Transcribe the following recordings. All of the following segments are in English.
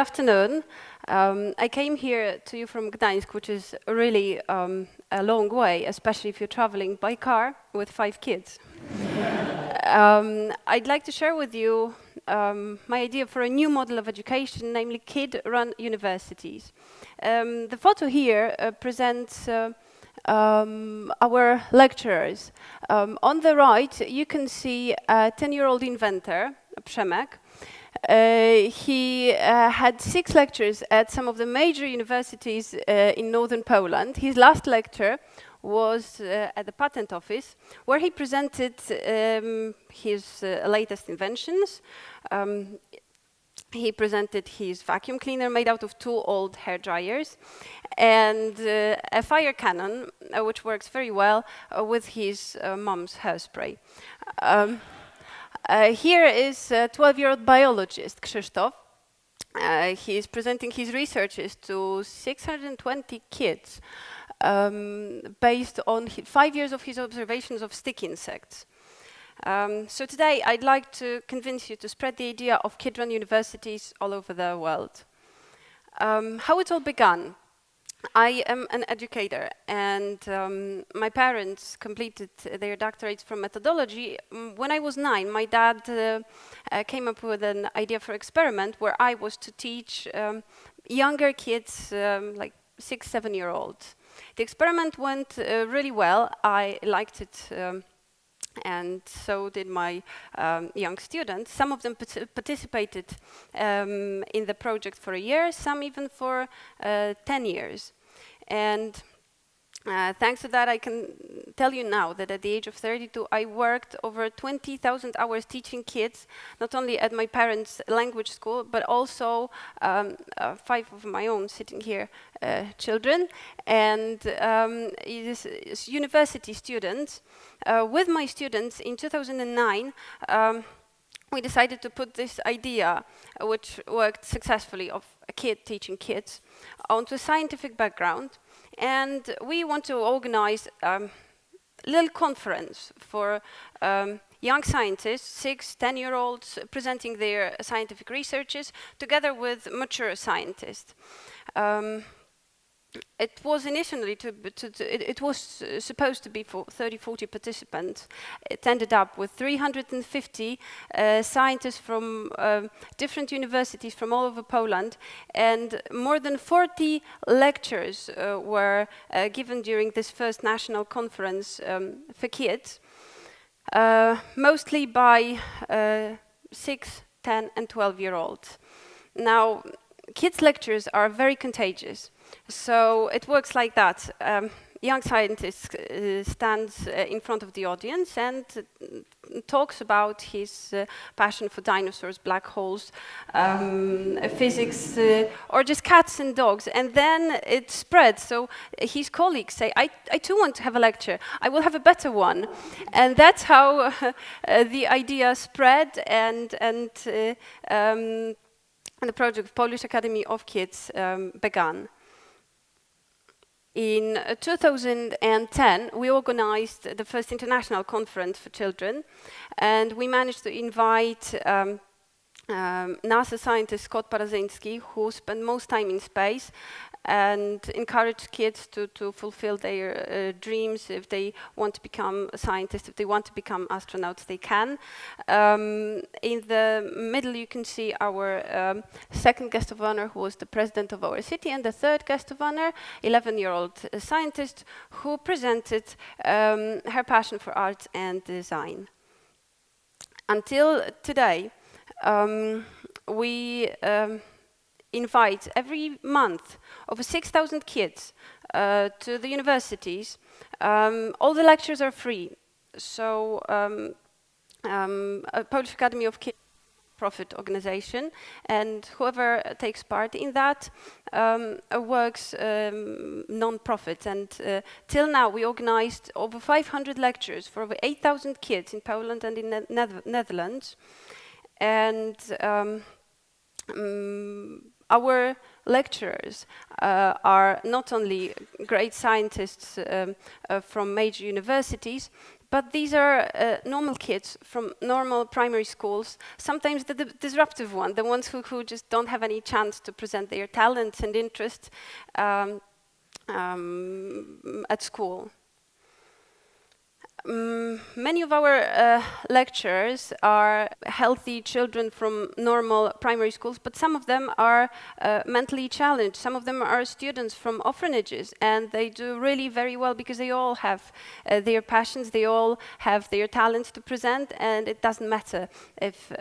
afternoon. I came here to you from Gdańsk, which is really a long way, especially if you're traveling by car with 5 kids. I'd like to share with you my idea for a new model of education, namely kid-run universities. The photo here presents our lecturers. On the right, you can see a 10-year-old inventor, Przemek. He had 6 lectures at some of the major universities in northern Poland. His last lecture was at the patent office, where he presented his latest inventions. He presented his vacuum cleaner made out of 2 old hair dryers and a fire cannon, which works very well with his mom's hairspray. Here is a 12-year-old biologist, Krzysztof. He is presenting his researches to 620 kids based on 5 years of his observations of stick insects. So today I'd like to convince you to spread the idea of kid-run universities all over the world. How it all began. I am an educator, and my parents completed their doctorates from methodology. When I was 9, my dad came up with an idea for experiment where I was to teach younger kids, like 6, 7-year-olds. The experiment went really well. I liked it, and so did my young students. Some of them participated in the project for a year, some even for 10 years. And thanks to that, I can tell you now that at the age of 32, I worked over 20,000 hours teaching kids, not only at my parents' language school, but also 5 of my own sitting here children, and university students. With my students in 2009, we decided to put this idea, which worked successfully, of a kid teaching kids, onto a scientific background. And we want to organize a little conference for young scientists, 6, 10-year-olds, presenting their scientific researches, together with mature scientists. It was initially it was supposed to be for 30, 40 participants. It ended up with 350 scientists from different universities from all over Poland, and more than 40 lectures were given during this first national conference for kids, mostly by 6, 10, and 12-year-olds. Now, kids' lectures are very contagious. So it works like that. Young scientist stands in front of the audience and talks about his passion for dinosaurs, black holes, physics, or just cats and dogs. And then it spreads. So his colleagues say, I too want to have a lecture. I will have a better one. And that's how the idea spread, and the project Polish Academy of Kids began. In 2010, we organized the first international conference for children, and we managed to invite NASA scientist Scott Parazyński, who spent most time in space, and encourage kids to fulfill their dreams. If they want to become a scientist, if they want to become astronauts, they can. In the middle, you can see our second guest of honor, who was the president of our city, and the third guest of honor, 11-year-old scientist, who presented her passion for art and design. Until today, we invite every month over 6,000 kids to the universities. All the lectures are free. So a Polish Academy of Kids profit organization, and whoever takes part in that works non-profit. And till now, we organized over 500 lectures for over 8,000 kids in Poland and in the Netherlands. And our lecturers are not only great scientists from major universities, but these are normal kids from normal primary schools, sometimes the disruptive ones, the ones who just don't have any chance to present their talents and interests at school. Many of our lecturers are healthy children from normal primary schools, but some of them are mentally challenged. Some of them are students from orphanages, and they do really very well because they all have their passions, they all have their talents to present, and it doesn't matter if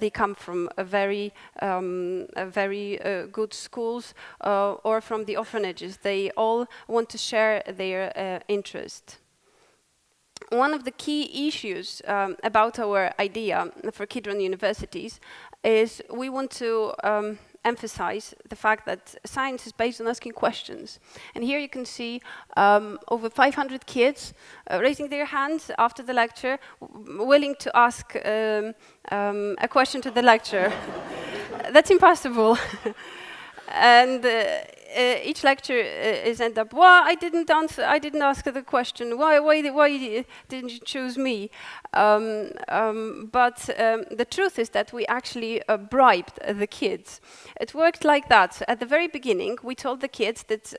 they come from a very good schools or from the orphanages. They all want to share their interest. One of the key issues about our idea for kid-run universities is we want to emphasize the fact that science is based on asking questions. And here you can see over 500 kids raising their hands after the lecture, willing to ask a question to the lecturer. That's impossible. And each lecture is end up, well, I didn't ask the question. Why didn't you choose me? But the truth is that we actually bribed the kids. It worked like that. At the very beginning, we told the kids that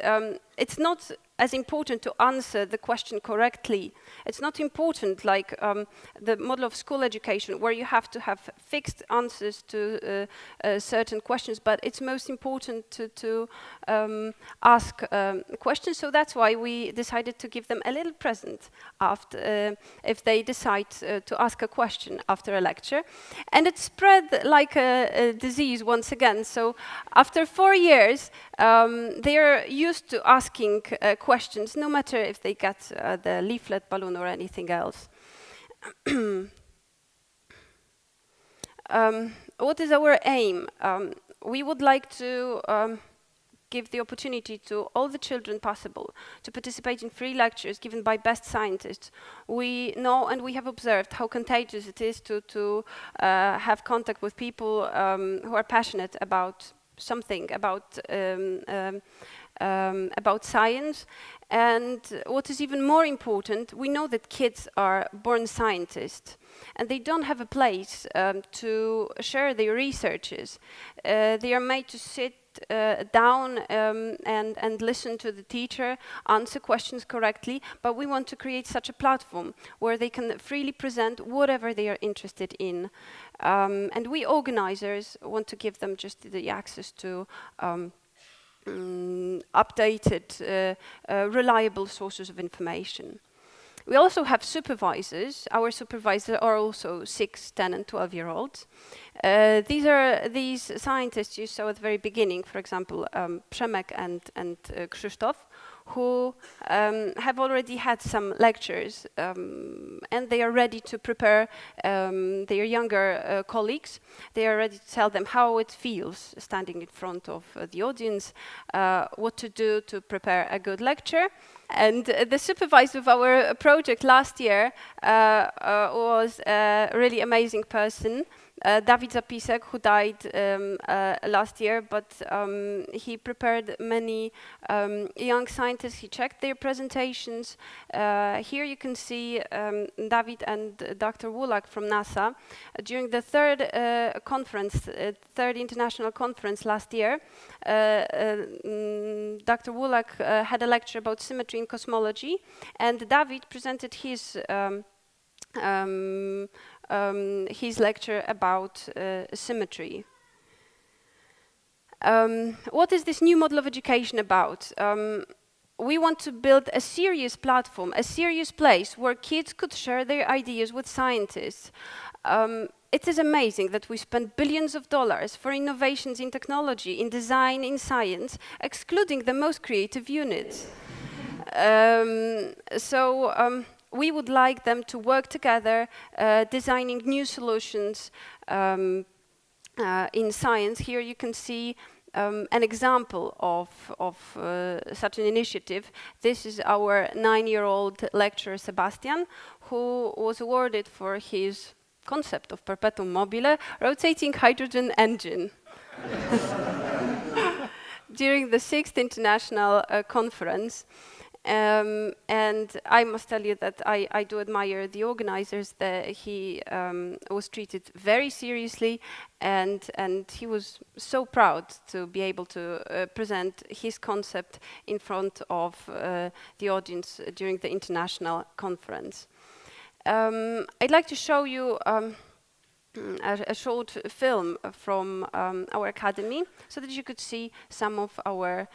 it's not as important to answer the question correctly. It's not important like the model of school education where you have to have fixed answers to certain questions, but it's most important to ask questions. So that's why we decided to give them a little present after, if they decide to ask a question after a lecture. And it spread like a disease once again. So after 4 years, they're used to asking questions, no matter if they get the leaflet balloon or anything else. What is our aim? We would like to give the opportunity to all the children possible to participate in free lectures given by best scientists. We know and we have observed how contagious it is to have contact with people who are passionate about something, about science. And what is even more important, we know that kids are born scientists and they don't have a place to share their researches. They are made to sit down and listen to the teacher, answer questions correctly, but we want to create such a platform where they can freely present whatever they are interested in. And we organizers want to give them just the access to updated, reliable sources of information. We also have supervisors. Our supervisors are also 6, 10, and 12-year-olds. These are these scientists you saw at the very beginning, for example, Przemek and Krzysztof, who have already had some lectures, and they are ready to prepare their younger colleagues. They are ready to tell them how it feels standing in front of the audience, what to do to prepare a good lecture. And the supervisor of our project last year was a really amazing person, Dawid Zapisek, who died last year, but he prepared many young scientists. He checked their presentations. Here you can see Dawid and Dr. Wulak from NASA. During the third international conference last year, Dr. Wulak had a lecture about symmetry in cosmology, and Dawid presented his lecture about symmetry. What is this new model of education about? We want to build a serious platform, a serious place where kids could share their ideas with scientists. It is amazing that we spend billions of dollars for innovations in technology, in design, in science, excluding the most creative units. We would like them to work together, designing new solutions in science. Here you can see an example of such an initiative. This is our 9-year-old lecturer, Sebastian, who was awarded for his concept of perpetum mobile, rotating hydrogen engine. during the 6th International Conference. And I must tell you that I do admire the organizers, that he was treated very seriously, and he was so proud to be able to present his concept in front of the audience during the international conference. I'd like to show you a short film from our academy so that you could see some of our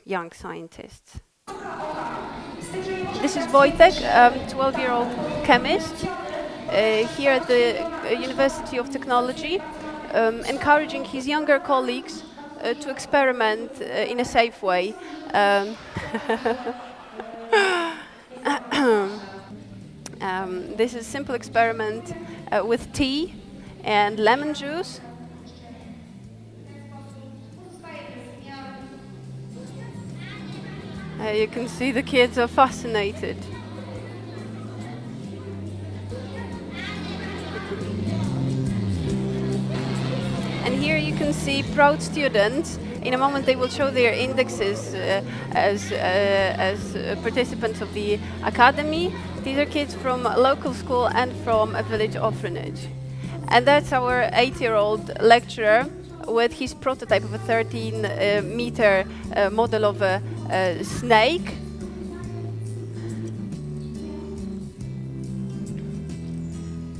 young scientists. This is Wojtek, 12-year-old chemist here at the University of Technology, encouraging his younger colleagues to experiment in a safe way. This is a simple experiment with tea and lemon juice. You can see the kids are fascinated. And here you can see proud students. In a moment they will show their indexes as participants of the academy. These are kids from a local school and from a village orphanage. And that's our 8-year-old lecturer with his prototype of a 13-meter model of a snake.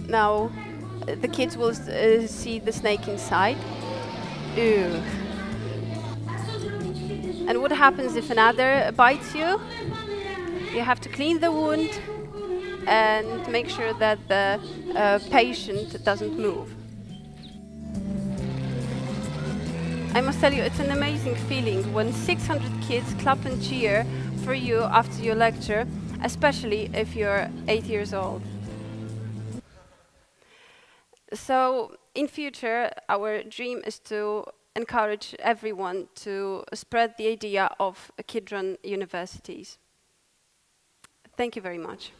Now the kids will see the snake inside. Ew. And what happens if another bites you? You have to clean the wound and make sure that the patient doesn't move. I must tell you, it's an amazing feeling when 600 kids clap and cheer for you after your lecture, especially if you're 8 years old. So, in future, our dream is to encourage everyone to spread the idea of kid-run universities. Thank you very much.